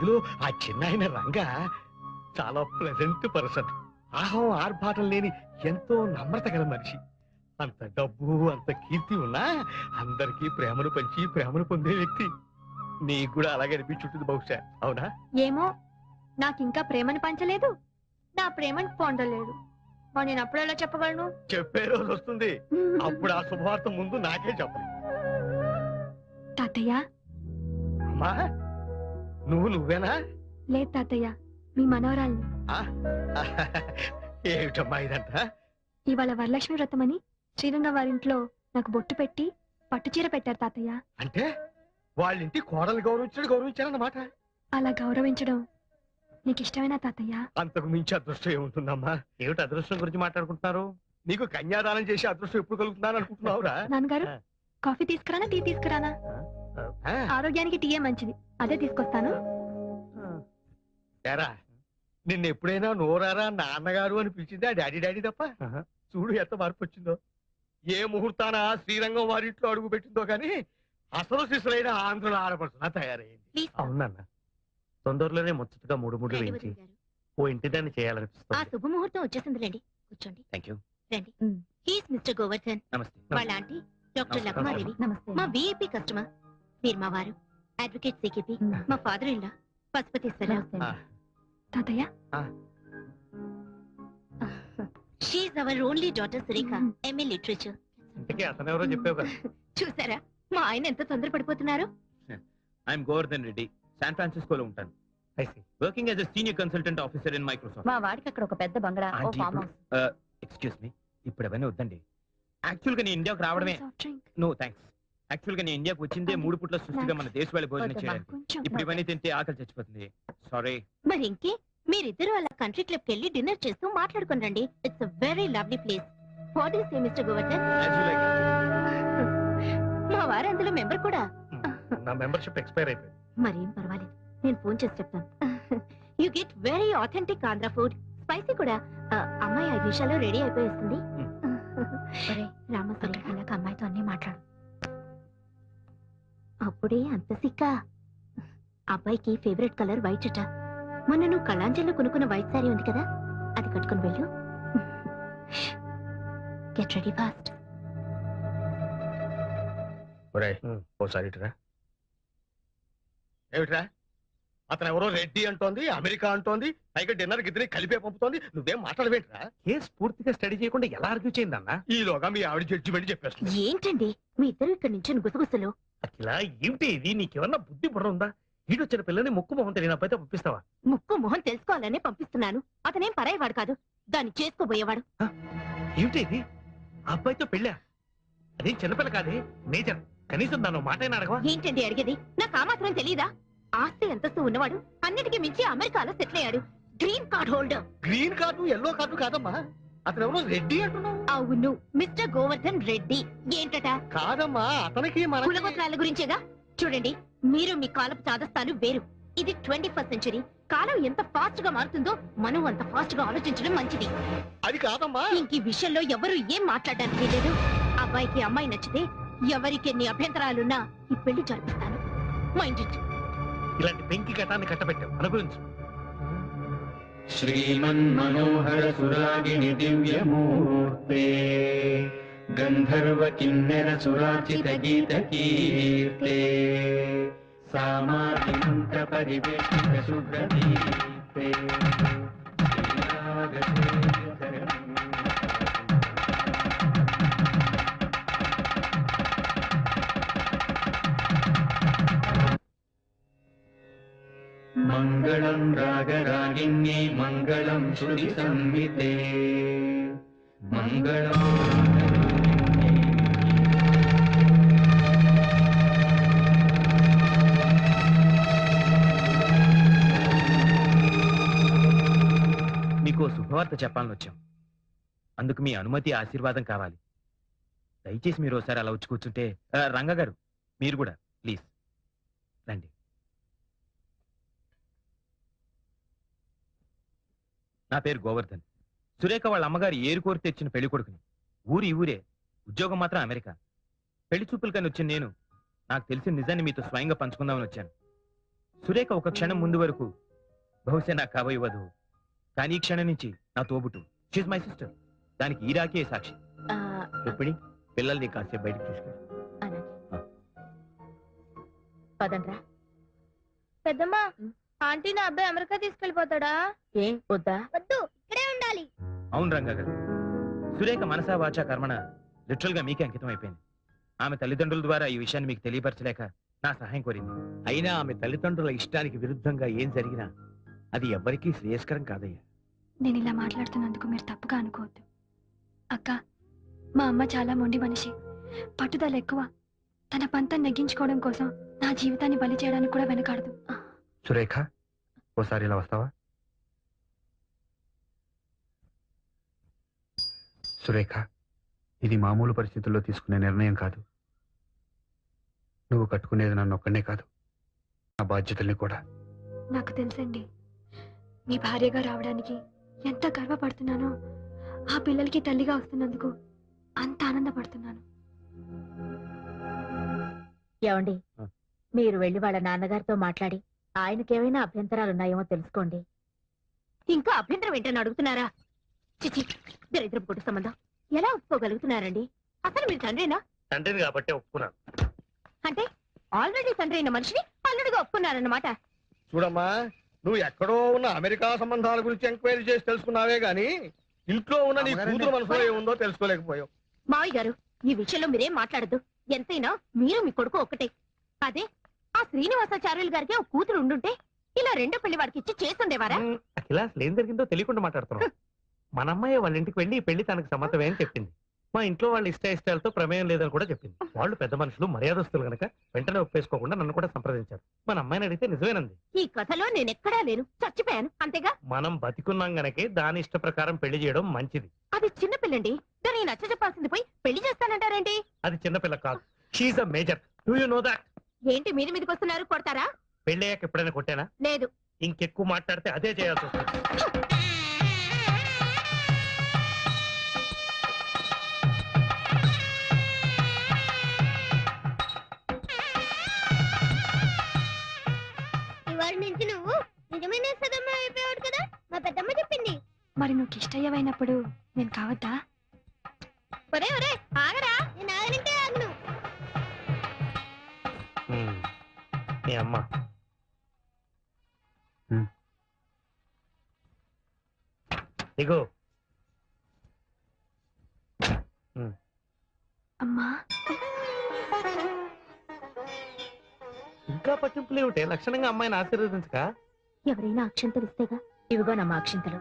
అందులో ఆ చిన్న ఆయన రంగా చాలా ప్లెజెంట్ పర్సన్. ఆహం ఆర్భాటం లేని ఎంతో నమ్రత గల మనిషి. అంత డబ్బు అంత కీర్తి ఉన్నా అందరికీ ప్రేమను పంచి ప్రేమను పొందే వ్యక్తి. నీకు కూడా అలాగే అనిపించుంటుంది బహుశా, అవునా? ఏమో, నాకింకా ప్రేమను పంచలేదు, నా ప్రేమను పొందలేదు. మరి నేను అప్పుడు ఎలా చెప్పగలను? చెప్పే రోజు వస్తుంది, అప్పుడు ఆ శుభవార్త ముందు నాకే చెప్పాలి. తాతయ్య. అమ్మా, నువ్వేనా? లేదు తాతయ్య, మీ మనవరాల్ని. ఏమిటమ్మా ఇదంతా? ఇవాళ వరలక్ష్మి వ్రతం అని శ్రీరంగం వారింట్లో నాకు బొట్టు పెట్టి పట్టుచీర పెట్టారు తాతయ్య. అంటే వాళ్ళింటి కోడలు గౌరవించారన్నమాట. అలా గౌరవించడం నీకు ఇష్టమేనా తాతయ్య? అంతకు మించి అదృష్టం ఏముంటుందమ్మా? ఏమిటి అదృష్టం గురించి మాట్లాడుకుంటున్నారు? నీకు కన్యాదానం చేసి అదృష్టం ఎప్పుడు కలుగుతున్నాను అనుకుంటున్నావురా? నాన్నగారు, కాఫీ తీసుకురానా టీ తీసుకురానా? ఆరోగ్యానికి టీయే మంచిది, అదే తీసుకొస్తాను. ఏరా, నిన్న ఎప్పుడైనా నోరారా నాన్నగారు అని పిలిచింది ఆ డాడీ డాడీ తప్ప? చూడు ఎంత మార్పు వచ్చిందో. ఏ ముహూర్తాన శ్రీరంగం వారింట్లో అడుగు పెట్టిందో కానీ అసలు శిశులైన ఆంధ్రుల ఆడపడుతున్నా తయారైంది. అవునన్నా, తొందరలోనే ముచ్చటగా మూడు వేయించి ఓ ఇంటి దాన్ని చేయాలనిపిస్తుంది. ఆ శుభముహూర్తం వచ్చేసింది, రండి కూర్చోండి. థాంక్యూ. రండి. He's mister Govardhan. నమస్తే. వాళ్ళ ఆంటీ డాక్టర్ లక్మాదేవి. మా విఐపి కస్టమర్. మీరు మా వారు అడ్వకేట్ సికిపి. మా ఫాదర్ ఇన్ లా పశుపతీశ్వరరావు. తాతయ్య, షీఈ్ our only daughter Surekha, MA literature. ఇంతకీ అతనెవరో చెప్పావు కదా. చూసారా మా ఆయన ఎంత తొందరపడిపోతున్నారు? ఐఎమ్ గోవర్ధన్ రెడ్డి, శాన్ ఫ్రాన్సిస్కోలో ఉంటాను. Working as a senior consultant officer in Microsoft. మా వాడికి అక్కడ ఒక పెద్ద బంగ్లా, ఓ ఫామ్ హౌస్. ఎక్స్క్యూజ్ మీ, ఇప్పుడు అవన్నీ వద్దండి. యాక్చువల్ గా నేను ఇండియాకు రావడమే. No thanks. యాక్చువల్ గా నేను ఇండియాకు వచ్చిందే 3 పూట్ల సృష్టిగా మన దేశ వాళ్ళ భోజనం చేయడానికి. ఇప్పుడు ఇవన్నీ తింటే ఆకలి చచ్చిపోతుంది. సారీ. మరి ఇంకే, మీరిద్దరు అలా కంట్రీ క్లబ్ కెళ్ళి డిన్నర్ చేస్తూ మాట్లాడుకుని రండి. It's a very lovely place. What is say mister Govardhan? మా వారు అందులో మెంబర్ కూడా. నా మెంబర్షిప్ ఎక్స్పైర్ అయిపోయింది. మరేం పర్వాలేదు, నేను ఫోన్ చేసి చెప్తాను. You get very authentic Andhra food, spicy కూడా. అమ్మాయి 5 నిమిషాల్లో రెడీ అయిపోయేస్తుంది. రామసరి అన్నాక అమ్మాయితో అన్ని మాట్లాడు. అప్పుడే అంత సిక్క. అబ్బాయికి ఫేవరెట్ కలర్ వైట్ అట. మొన్న నువ్వు కళాంజలిలో కొనుక్కున్న వైట్ సారీ ఉంది కదా, అది కట్టుకుని వెళ్ళు. Get ready fast. ఏమిట్రా, అతను ఎవరో రెడ్డి అంటోంది, అమెరికా అంటోంది, పైగా డిన్నర్ గిద్దరి కలిపే పంపుతోంది. నువ్వేం మాట్లాడవేంట్రా? కేసు పూర్తిగా స్టడీ చేయకుండా ఎలా ఆర్గ్యూ చేయిందన్నా? ఈలోగా మీ ఆవిడ జడ్జిమెంట్ చెప్పేస్తుంది. ఏంటండి మీ ఇద్దరు ఇక్కడ నుంచి గుసగుసలు? అఖిల, ఏమిటి ఇది? నీకేమన్నా బుద్ధి బుర్ర ఉందా? ఈడొచ్చిన పిల్లని ముక్కు మొహం తెలియని అబ్బాయితో పంపిస్తావా? ముక్కు మొహం తెలుసుకోవాలనే పంపిస్తున్నాను. అతనేం పరాయివాడు కాదు, దాన్ని చేసుకోబోయేవాడు. ఏమిటి ఇది? అబ్బాయితో పెళ్ళా? అదేం చిన్నపిల్ల కాదే, మేజర్. కనీసం దాని మాట అడగవా? ఏంటండి అడిగేది? నాకు ఆ మాత్రం తెలీదా? ఆస్తి అంతస్తు ఉన్నవాడు, అన్నిటికీ మించి అమెరికాలో సెటిల్ అయ్యాడు. Green card holder. Green card yellow card కాదమ్మా, అతను ఎవరో రెడ్డి అంటున్నావు. అవును, మిస్టర్ గోవర్ధన్ రెడ్డి. ఏంటట? కాదమ్మా, అతనికి మన కులగోత్రాల గురించేగా. చూడండి, మీరు మీ కాలపు చాదస్తాలు వేరు. ఇది 21st సెంచరీ. కాలం ఎంత ఫాస్ట్ గా మారుతుందో మనం అంత ఫాస్ట్ గా ఆలోచించడం మంచిది. అది కాదమ్మా. ఇంక ఈ విషయంలో ఎవరు ఏం మాట్లాడడానికి లేదు. అబ్బాయికి అమ్మాయి నచ్చితే ఎవరికి ఎన్ని అభ్యంతరాలున్నా ఈ పెళ్లి జరిపిస్తాను. Mind it. ఇలాంటి పెంకి కటాన్ని కట్టబెట్టావు, అనుభవించు. శ్రీమన్మనోహర సురాగిణి దివ్యమూర్తే గంధర్వ కిన్నెర సురాచిత గీత కీర్తే సామాజింత పరివేష్టిత శుభ్రదీప్తే మంగళం రాగరాగిణ్యై మంగళం శృతి సంహితే మంగళం. మీకు శుభవార్త చెప్పాలని వచ్చాం. అందుకు మీ అనుమతి, ఆశీర్వాదం కావాలి. దయచేసి మీరు ఒకసారి అలా వచ్చి కూర్చుంటే. రంగగారు, మీరు కూడా ప్లీజ్ రండి. నా పేరు గోవర్ధన్. సురేఖ వాళ్ళ అమ్మగారు ఏరు కోరి తెచ్చిన పెళ్లి కొడుకుని. ఊరే, ఉద్యోగం మాత్రం అమెరికా. పెళ్లి చూపులు కానీ వచ్చిన నేను నాకు తెలిసిన నిజాన్ని మీతో స్వయంగా పంచుకుందామని వచ్చాను. సురేఖ ఒక క్షణం ముందు వరకు బహుశా నాకు కాబోయే వధువు, కానీ ఈ క్షణం నుంచి నా తోబుట్టు. She's my sister. దానికి ఈ రాకే సాక్షి. ఆ, రుక్మిణి, పిల్లల్ని కాసేపు బయటికి తీసుకెళ్ళి. అలాగే. పదండ్రా. పెద్దమ్మా, ఆంటీ నా అబ్బాయి అమెరికా తీసుకెళ్లిపోతాడా? ఏం వద్దా? వద్దు, ఇక్కడే ఉండాలి. అవును రంగా గారు, సురేఖ మనసా వాచా కర్మణ లిటరల్ గా మీకే అంకితం అయిపోయింది. ఆమె తల్లిదండ్రుల ద్వారా ఈ విషయాన్ని మీకు తెలియపరచలేక నా సహాయం కోరింది. అయినా ఆమె తల్లిదండ్రుల ఇష్టానికి విరుద్ధంగా ఏం జరిగినా అది ఎవ్వరికీ శ్రేయస్కరం కాదయ్యా. నేను ఇలా మాట్లాడుతున్నందుకు మీరు తప్పుగా అనుకోవద్దు. అక్క, మా అమ్మ చాలా మొండి మనిషి, పట్టుదల ఎక్కువ. తన పంతం నెగ్గించుకోవడం కోసం నా జీవితాన్ని బలి చేయడానికి కూడా వెనకాడదు. సురేఖ, ఓసారి ఇలా వస్తావా? సురేఖ, ఇది మామూలు పరిస్థితుల్లో తీసుకునే నిర్ణయం కాదు. నువ్వు కట్టుకునేది నన్ను ఒక్కనే కాదు, నా బాధ్యతల్ని కూడా. నాకు తెలుసండి, మీ భార్యగా రావడానికి ఎంత గర్వపడుతున్నానో, ఆ పిల్లలకి తల్లిగా వస్తున్నందుకు అంత ఆనందపడుతున్నాను. ఏమండి, ఆ. మీరు వెళ్లి వాళ్ళ నాన్నగారితో మాట్లాడి ఆయనకేమైనా అభ్యంతరాలు ఉన్నాయేమో తెలుసుకోండి. ఇంకా అభ్యంతరం ఏంటని అడుగుతున్నారా? చిచి, దరిద్రపు కుటుంబ సంబంధం ఎలా ఒప్పుకోగలుగుతున్నారండి? అసలు మీరు తండ్రినా? తండ్రిని కాబట్టి ఒప్పుకున్నాను. అంటే ఆల్రెడీ తండ్రి అయిన మనిషిని అల్లుడిగా ఒప్పుకున్నారన్నమాట. చూడమ్మా, నువ్వు ఎక్కడో ఉన్న అమెరికా సంబంధాల గురించి ఎంక్వైరీ చేసి తెలుసుకున్నావే గాని ఇంట్లో ఉన్న నీ కూతురు మనసులో ఏముందో తెలుసుకోలేకపోయావు. మావయ్య గారు, ఈ విషయంలో మీరేం మాట్లాడద్దు. ఎంతైనా మీరు మీ కొడుకు ఒక్కటే. అదే ఆ శ్రీనివాసాచార్యులు గారికి ఒక కూతురు ఉండుంటే ఇలా రెండో పెళ్లి వాడికి ఇచ్చి చేస్తుండేవారా? అఖిల, అసలు ఏం జరిగిందో తెలియకుండా మాట్లాడుతున్నాం. మన అమ్మాయి వాళ్ళ ఇంటికి వెళ్ళి ఈ పెళ్లి తనకు సమ్మతమే అని చెప్పింది. మా ఇంట్లో వాళ్ళ ఇష్టాలతో ప్రమేయం లేదని కూడా చెప్పింది. వాళ్ళు పెద్ద మనుషులు, మర్యాదస్తులు గనక వెంటనే ఒప్పేసుకోకుండా నన్ను కూడా సంప్రదించారు. మన అమ్మాయిని అడిగితే నిజమేనంది. ఈ కథలో నేనెక్కడా లేను, చచ్చిపోయాను అంతేగా. మనం బతికున్నాం గనకే దాని ఇష్ట ప్రకారం పెళ్లి చేయడం మంచిది. అది చిన్న పిల్లండి, దాన్ని నచ్చ చెప్పాల్సింది పోయి పెళ్లి చేస్తానంటారేంటి? అది చిన్నపిల్ల కాదు, she a major. Do you know that? ఏంటి మీద మీదకి వస్తున్నారు? కొడతారా? పెళ్ళయ్యాక ఎప్పుడైనా కొట్టానా? లేదు. ఇంకెక్కువ మాట్లాడితే అదే చేయాల్సి వస్తుంది. ఇవాళ నుంచి నువ్వు నిజమైన సదమ్మ అయిపోయాడు కదా, మా పెద్దమ్మ చెప్పింది. మరి నువ్వు ఇష్టయ్యమైనప్పుడు నేను కావద్దా? ఒరే ఒరే, ఆగరా. నేను ఆగనంటే ఆగను. మీ అమ్మ ఇగో. అమ్మా, ఇంకా పట్టింపులు ఏమిటే? లక్షణంగా అమ్మాయిని ఆశీర్వదించక. ఎవరైనా అక్షంతలు ఇస్తేగా. ఇవిగో నమ్మ అక్షింతలు.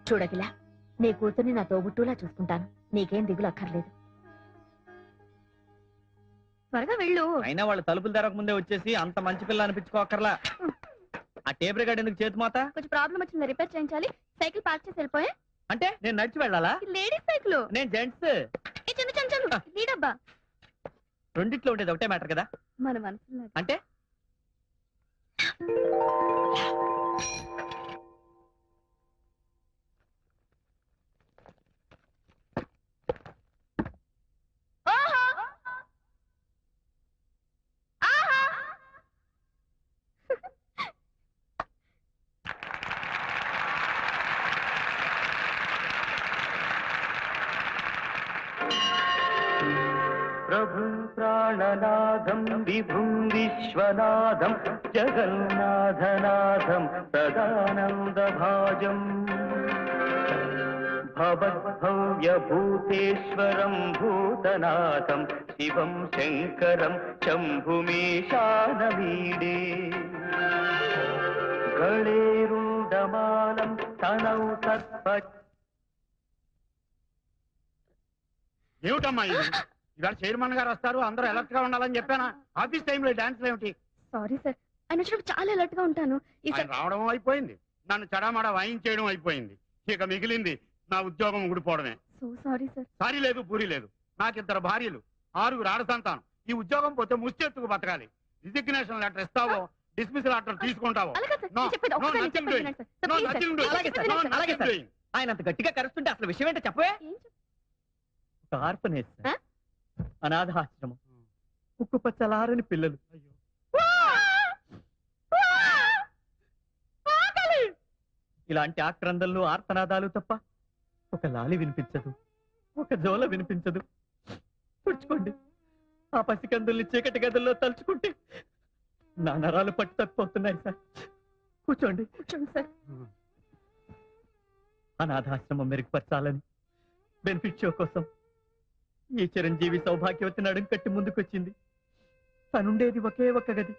చూడగిలా, నీ కూతుర్ని నా తోబుట్టులా చూసుకుంటాను. నీకేం దిగులు అక్కర్లేదు. త్వరగా వెళ్ళు. అయినా వాళ్ళు తలుపులు తెరక ముందే వచ్చేసి అంత మంచి పిల్ల అనిపించుకోకర్లా. ఆ టేప్ రికార్డ్ ఎందుకు చేతి మోత? కొంచెం ప్రాబ్లం వచ్చింది, రిపేర్ చేయించాలి. సైకిల్ పార్క్ చేసి వెళ్ళిపోయా. అంటే నేను నడిచి వెళ్ళాలా? Ladies cycle. నేను జెంట్స్. చందు చందు చందు, లీడబ్బా. రెండిట్లో ఉండేది ఒకటే మ్యాటర్ కదా. మన మనసులో అంటే ప్రభుం ప్రాణనాథం విభుం విశ్వనాథం జగన్నాథనాథం సదానందభాజం భవద్భవ్యభూతేశ్వరం భూతనాథం శివం శంకరం శంభుమీశానమీడే గళేరుండమాలం తనౌ సత్ప. ఏమిటమ్మా ఇది? ఇవాళ చైర్మన్ గారు వస్తారు, అందరూ అలర్ట్ గా ఉండాలని చెప్పానా? ఆఫీస్ టైంలో డాన్స్ ఏమిటి? సారీ సార్, ఆయన వచ్చినప్పుడు చాలా అలర్ట్ గా ఉంటాను. ఆయన రావడం అయిపోయింది, నన్ను చడామడ వాయించేయడం అయిపోయింది. ఇక మిగిలింది నా ఉద్యోగం ఊడిపోవడమే. So sorry sir. సారీ లేదు, పూరి లేదు. నాకిద్దరు భార్యలు, 6 ఆడ సంతానం. ఈ ఉద్యోగం పోతే ముష్టెత్తుకు బతకాలి. రిజిగ్నేషన్ లెటర్ ఇస్తావో, డిస్మిస్ లెటర్ తీసుకుంటావో? No, no, nothing doing. No, nothing doing. అలాగే సార్, No, అలాగే nothing సార్. doing. ఆయన అంత గట్టిగా కరుస్తుంటే అసలు విషయం ఏంటో చెప్పవే. ఆర్ఫనేజ్, అనాథాశ్రమం, ఉక్కుపచ్చలారని పిల్లలు. ఇలాంటి ఆక్రందనలు ఆర్తనాదాలు తప్ప ఒక లాలి వినిపించదు, ఒక జోల వినిపించదు. తుడుచుకోండి. ఆ పసికందుల్ని చీకటి గదుల్లో తలుచుకుంటే నా నరాలు పట్టు తప్పిపోతున్నాయి సార్. కూర్చోండి. కూర్చోండి సార్. అనాథాశ్రమం మెరుగుపరచాలని బెనిఫిట్ షో కోసం ఈ చిరంజీవి సౌభాగ్యవతి నడుం కట్టి ముందుకొచ్చింది. తనుండేది ఒకే ఒక్క గది.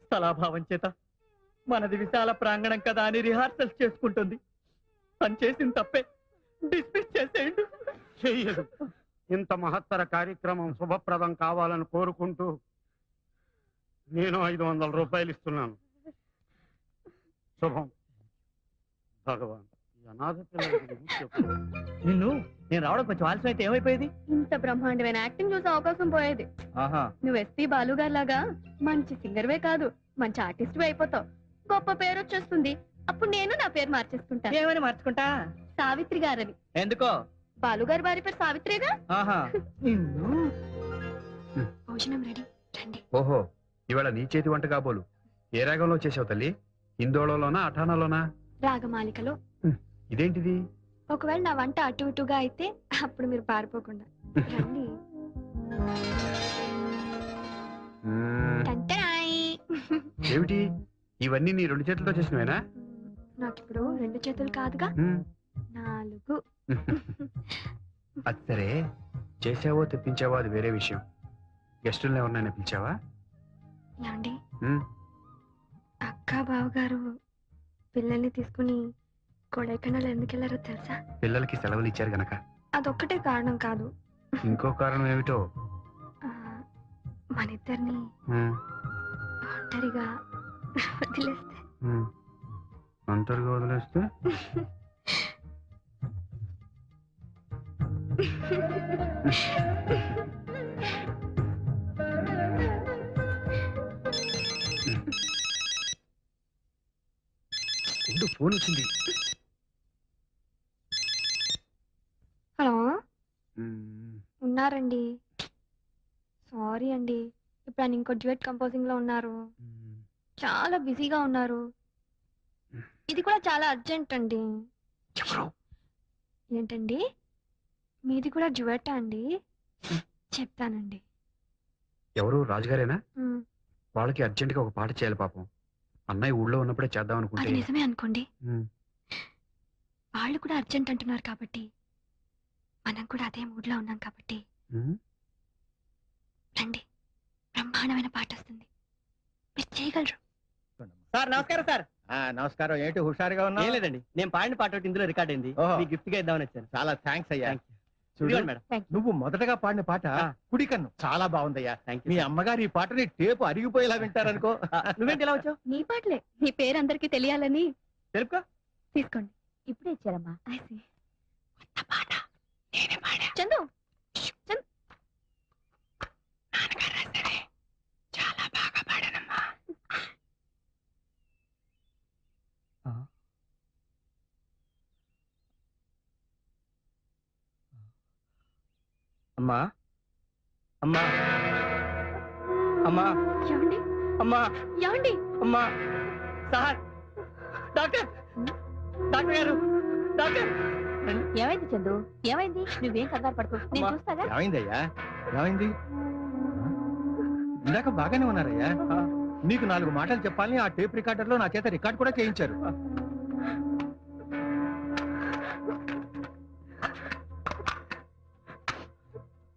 స్థలాభావం చేత మనది విశాల ప్రాంగణం కదా అని రిహార్సల్స్ చేసుకుంటుంది. తను చేసిన తప్పే. డిస్మిస్ చేసేయండి. చెయ్యదు. ఇంత మహత్తర కార్యక్రమం శుభప్రదం కావాలని కోరుకుంటూ నేను 500 రూపాయలు ఇస్తున్నాను. శుభం. భగవాన్, ఈ అనాథ పిల్లలకి నువ్వు చెప్పు. నిన్ను నేను రావడం కొంచెం ఆలస్యం అయితే ఏమైపోయేది? ఇంత బ్రహ్మాండమైన యాక్టింగ్ చూసే అవకాశం పోయేది. ఆహా, నువ్వు ఎస్పీ బాలు గారి లాగా మంచి సింగర్వే కాదు, మంచి ఆర్టిస్ట్ అయిపోతావు. గొప్ప పేరు వచ్చేస్తుంది. అప్పుడు నేను నా పేరు మార్చేసుకుంటా. ఏమని మార్చుకుంటా? సావిత్రి గారని. ఎందుకో? బాలుగారి వారి పేరు సావిత్రిగా. ఆహా, నిన్ను భోజనం రెడీ, రండి. ఓహో, ఇవాళ నీ చేతి వంట కాబోలు. ఏ రాగంలో చేసావు తల్లి? ఇందోళలోనా అఠానాలోనా? రాగమాలికలో. ఇదేంటిది? ఒకవేళ నా వంట అటు ఇటుగా అయితే అప్పుడు మీరు పారిపోకుండా రండి. టంటరాయ్. ఏమిటి ఇవన్నీ నీ 2 చేతులతో చేసినవేనా? నాకిప్పుడు 2 చేతులు కాదుగా, 4. అది సరే, చేసావో తెప్పించావో అది వేరే విషయం. గెస్టులను ఎవరినైనా పిలిచావా? ఏమండి, ఉమ్, అక్క బావగారు పిల్లల్ని తీసుకుని కొడైకెనాల్ ఎందుకు వెళ్ళారో తెలుసా? పిల్లలకి సెలవులు ఇచ్చారు గనక. అదొక్కటే కారణం కాదు. ఇంకో కారణం ఏమిటో? ఆ, మనిద్దరిని ఉమ్, ఒంటరిగా వదిలేస్తే. ఒంటరిగా వదిలేస్తే? ఫోన్ వచ్చింది. హలో, ఉమ్, ఉన్నారండి. సారీ అండి, ఇప్పుడు ఆయన ఇంకో డ్యూయట్ కంపోజింగ్ లో ఉన్నారు. ఉమ్. చాలా బిజీగా ఉన్నారు. ఇది కూడా చాలా అర్జెంట్ అండి. ఎవరు? ఏంటండి, మీది కూడా డ్యూయట్ అండి? చెప్తానండి. ఎవరు? రాజుగారేనా? ఉమ్, వాళ్ళకి అర్జెంట్ గా ఒక పాట చేయాలి పాపం. అన్నయ్య ఊళ్ళో ఉన్నప్పుడే చేద్దాం అది అనుకుంటే. నిజమే అనుకోండి. ఉమ్, వాళ్ళు కూడా అర్జెంట్ అంటున్నారు కాబట్టి మనం కూడా అదే మూడ్ లో ఉన్నాం కాబట్టి ఉమ్. రండి, బ్రహ్మాండమైన పాట వస్తుంది, మీరు చేయగలరు. సార్ నమస్కారం సార్. నమస్కారం. ఏంటి హుషారుగా ఏం ఉన్నావు? లేదండి, నేను పాడిన పాట ఒకటి ఇందులో రికార్డ్ అయింది. ఓహో. మీ గిఫ్ట్ గా ఇద్దామని వచ్చాను. చాలా థ్యాంక్స్ అయ్యా. Thank you. చూడు, ఇదిగోండి మేడం. నువ్వు మొదటగా పాడిన పాట కుడి కన్ను చాలా బాగుందయ్యా. Thank me you. అమ్మగారు ఈ పాటని టేపు అరిగిపోయేలా వింటారనుకో. నువ్వేంటి ఇలా వచ్చావు? నీ పాటలే, నీ పేరు అందరికీ తెలియాలని. తెలుపుకో. తీసుకోండి. ఇప్పుడే ఇచ్చారమ్మా. I see. చందు, చందు. అమ్మా, అమ్మా, అమ్మా, ఏమండి, అమ్మా, ఏమండి? అమ్మా, సార్, డాక్టర్, డాక్టర్ గారు, డాక్టర్. ఏమైంది చందు? ఏమైంది? నువ్వేం కంగారు పడుకో, నేను అమ్మా. చూస్తాగా. ఏమైందయ్యా? ఏమైంది? ఇందాక బాగానే ఉన్నారయ్యా. నీకు 4 మాటలు చెప్పాలని ఆ టేప్ రికార్డర్ లో నా చేత రికార్డ్ కూడా చేయించారు.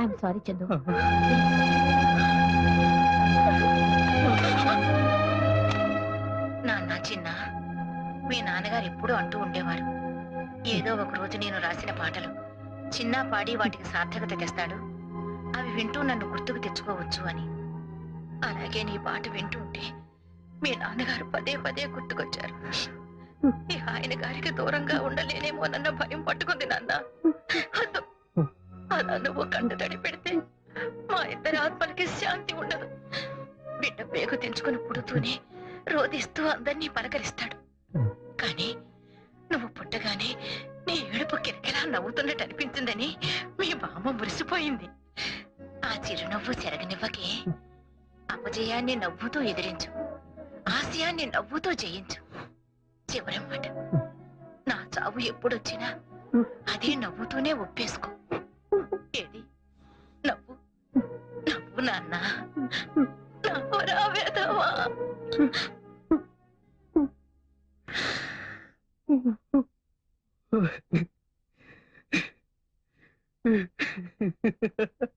I'm sorry Chandu. నాన్న చిన్న, మీ నాన్నగారు ఎప్పుడూ అంటూ ఉండేవారు, ఏదో ఒక రోజు నేను రాసిన పాటలు చిన్న పాడి వాటికి సార్థకత తెస్తాడు, అవి వింటూ నన్ను గుర్తుకు తెచ్చుకోవచ్చు అని. అలాగే నీ పాట వింటూ ఉంటే మీ నాన్నగారు పదే పదే గుర్తుకొచ్చారు. ఈ ఆయన గారికి దూరంగా ఉండలేనేమోనన్న భయం పట్టుకుంది నాన్న. అదో, అలా నువ్వు కంట తడి పెడితే మా ఇద్దరి ఆత్మలకి శాంతి ఉండదు. బిడ్డ పేగు తెంచుకుని పుడుతూనే రోధిస్తూ అందరినీ పలకరిస్తాడు. కానీ నువ్వు పుట్టగానే నీ ఏడుపు కిరకిలా నవ్వుతున్నట్టు అనిపించిందని మీ బామ్మ మురిసిపోయింది. ఆ చిరునవ్వు చెరగనివ్వకే. అపజయాన్ని నవ్వుతూ ఎదిరించు, ఆశయాన్ని నవ్వుతూ జయించు. చివరి మాట, చావు ఎప్పుడొచ్చినా అది నవ్వుతూనే ఒప్పేసుకో. ఏది నవ్వు నవ్వు నాన్న, నవ్వురా వేదవా.